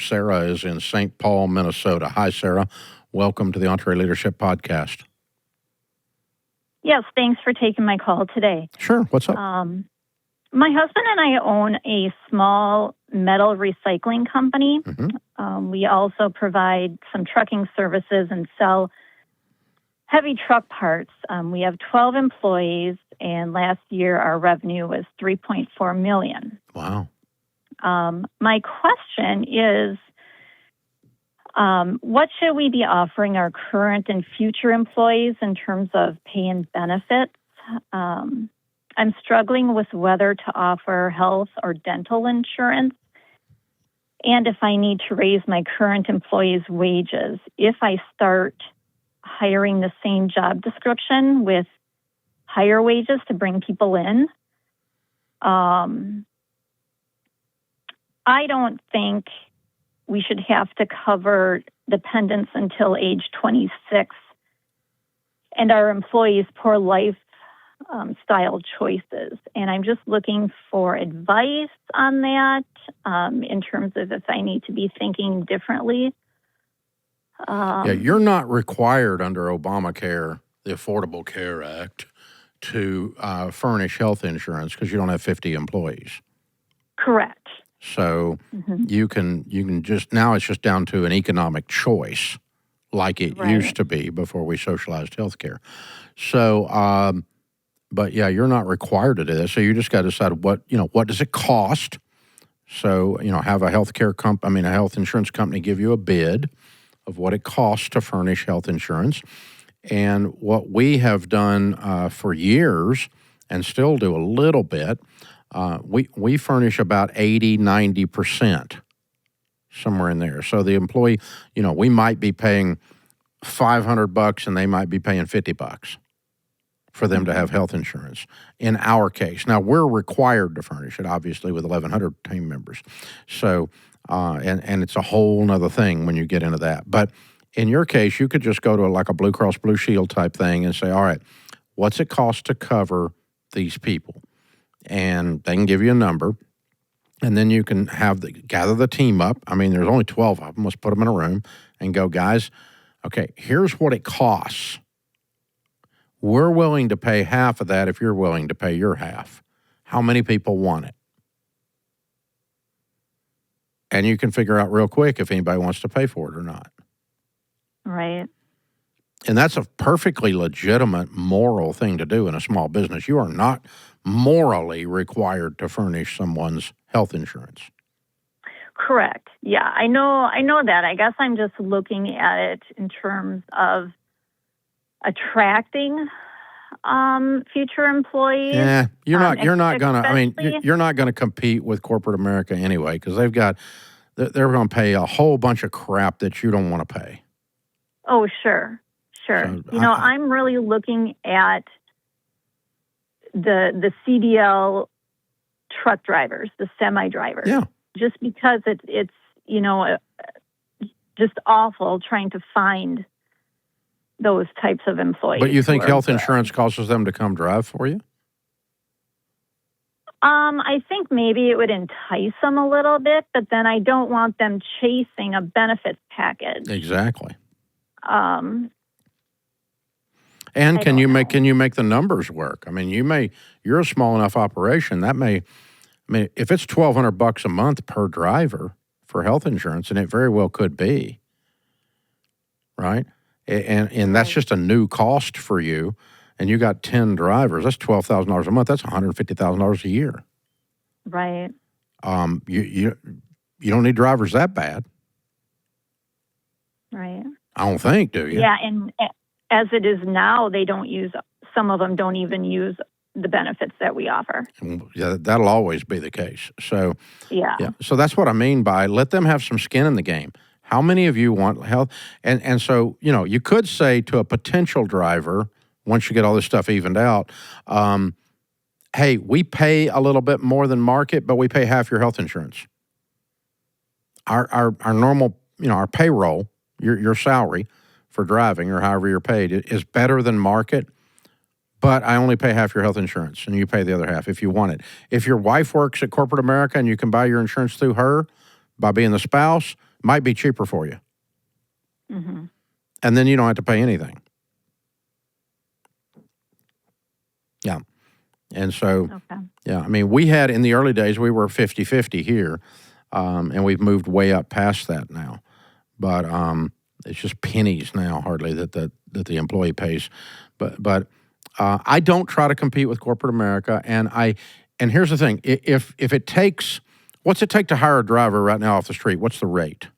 Sarah is in St. Paul, Minnesota. Hi, Sarah. Welcome to the EntreLeadership podcast. Yes, thanks for taking my call today. Sure. What's up? My husband and I own a small metal recycling company. We also provide some trucking services and sell heavy truck parts. We have 12 employees, and last year our revenue was $3.4 million. Wow. My question is, what should we be offering our current and future employees in terms of pay and benefits? I'm struggling with whether to offer health or dental insurance, and if I need to raise my current employees' wages if I start hiring the same job description with higher wages to bring people in. I don't think we should have to cover dependents until age 26 and our employees' poor lifestyle choices. And I'm just looking for advice on that in terms of if I need to be thinking differently. You're not required under Obamacare, the Affordable Care Act, to furnish health insurance because you don't have 50 employees. Correct. So you can just, now it's just down to an economic choice like it used to be before we socialized health care. So, but yeah, you're not required to do this. So you just got to decide what does it cost? So, have a health insurance company give you a bid of what it costs to furnish health insurance. And what we have done for years and still do a little bit, we furnish about 80, 90%, somewhere in there. So the employee, we might be paying $500 and they might be paying $50 for them to have health insurance in our case. Now, we're required to furnish it, obviously, with 1,100 team members. So, and it's a whole nother thing when you get into that. But in your case, you could just go to like a Blue Cross Blue Shield type thing and say, all right, what's it cost to cover these people? And they can give you a number, and then you can gather the team up. I mean, there's only 12 of them. Let's put them in a room and go, guys, okay, here's what it costs. We're willing to pay half of that if you're willing to pay your half. How many people want it? And you can figure out real quick if anybody wants to pay for it or not. Right. And that's a perfectly legitimate moral thing to do in a small business. You are not morally required to furnish someone's health insurance. Correct. Yeah, I know that. I guess I'm just looking at it in terms of attracting future employees. Yeah, you're not gonna. I mean, you're not gonna compete with corporate America anyway because they're going to pay a whole bunch of crap that you don't want to pay. Oh, sure. So, I'm really looking at the CDL truck drivers, the semi drivers. Yeah. Just because it's just awful trying to find those types of employees. But you think health insurance causes them to come drive for you? I think maybe it would entice them a little bit, but then I don't want them chasing a benefits package. Exactly. And can you make the numbers work? I mean, you're a small enough operation if it's $1,200 a month per driver for health insurance, and it very well could be, right? And that's just a new cost for you, and you got 10 drivers. That's $12,000 a month. That's $150,000 a year. Right. You don't need drivers that bad. Right. I don't think, do you? Yeah, and as it is now, some of them don't even use the benefits that we offer. Yeah, that'll always be the case. So, yeah. So that's what I mean by let them have some skin in the game. How many of you want health? And so, you could say to a potential driver, once you get all this stuff evened out, hey, we pay a little bit more than market, but we pay half your health insurance. Our normal, our payroll, your salary for driving or however you're paid is better than market, but I only pay half your health insurance, and you pay the other half if you want it. If your wife works at corporate America and you can buy your insurance through her by being the spouse, Might be cheaper for you. Mm-hmm. And then you don't have to pay anything. Yeah. And so, yeah, I mean, we had in the early days, we were 50-50 here, and we've moved way up past that now. But it's just pennies now, hardly, that the employee pays. But I don't try to compete with corporate America. And here's the thing: if it takes, what's it take to hire a driver right now off the street? What's the rate?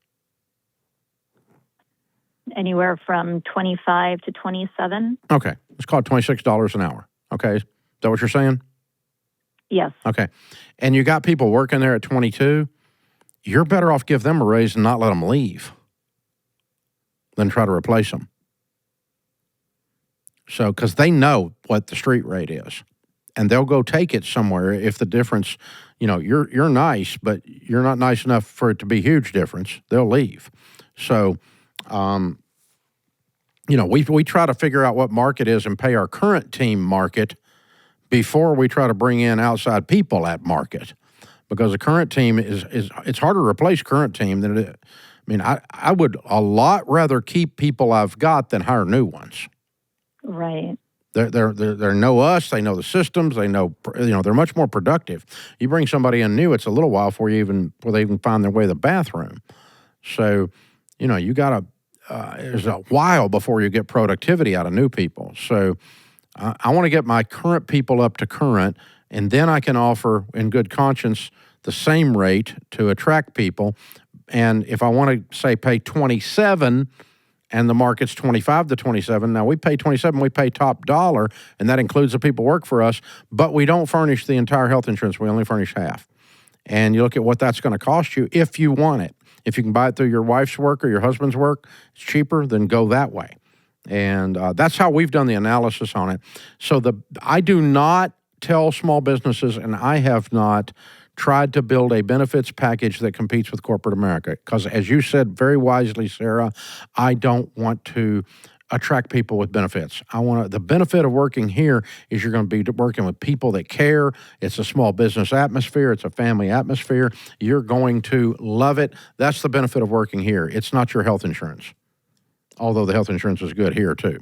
Anywhere from 25 to 27. Okay, let's call it $26 an hour. Okay, is that what you're saying? Yes. Okay, and you got people working there at 22. You're better off give them a raise and not let them leave than try to replace them. So, because they know what the street rate is, and they'll go take it somewhere if the difference, you're nice, but you're not nice enough for it to be a huge difference. They'll leave. So, we try to figure out what market is and pay our current team market before we try to bring in outside people at market, because the current team it's harder to replace current team than it is. I mean, I would a lot rather keep people I've got than hire new ones. Right. They know us. They know the systems. They know they're much more productive. You bring somebody in new, it's a little while before they even find their way to the bathroom. So, you got to. There's a while before you get productivity out of new people. So I want to get my current people up to current, and then I can offer in good conscience the same rate to attract people. And if I want to say pay 27 and the market's 25 to 27, now we pay 27, we pay top dollar, and that includes the people who work for us, but we don't furnish the entire health insurance. We only furnish half. And you look at what that's going to cost you if you want it. If you can buy it through your wife's work or your husband's work, it's cheaper, then go that way. And that's how we've done the analysis on it. So I do not tell small businesses, and I have not tried to build a benefits package that competes with corporate America. Because as you said very wisely, Sarah, I don't want to attract people with benefits. The benefit of working here is you're going to be working with people that care. It's a small business atmosphere. It's a family atmosphere. You're going to love it. That's the benefit of working here. It's not your health insurance, although the health insurance is good here too.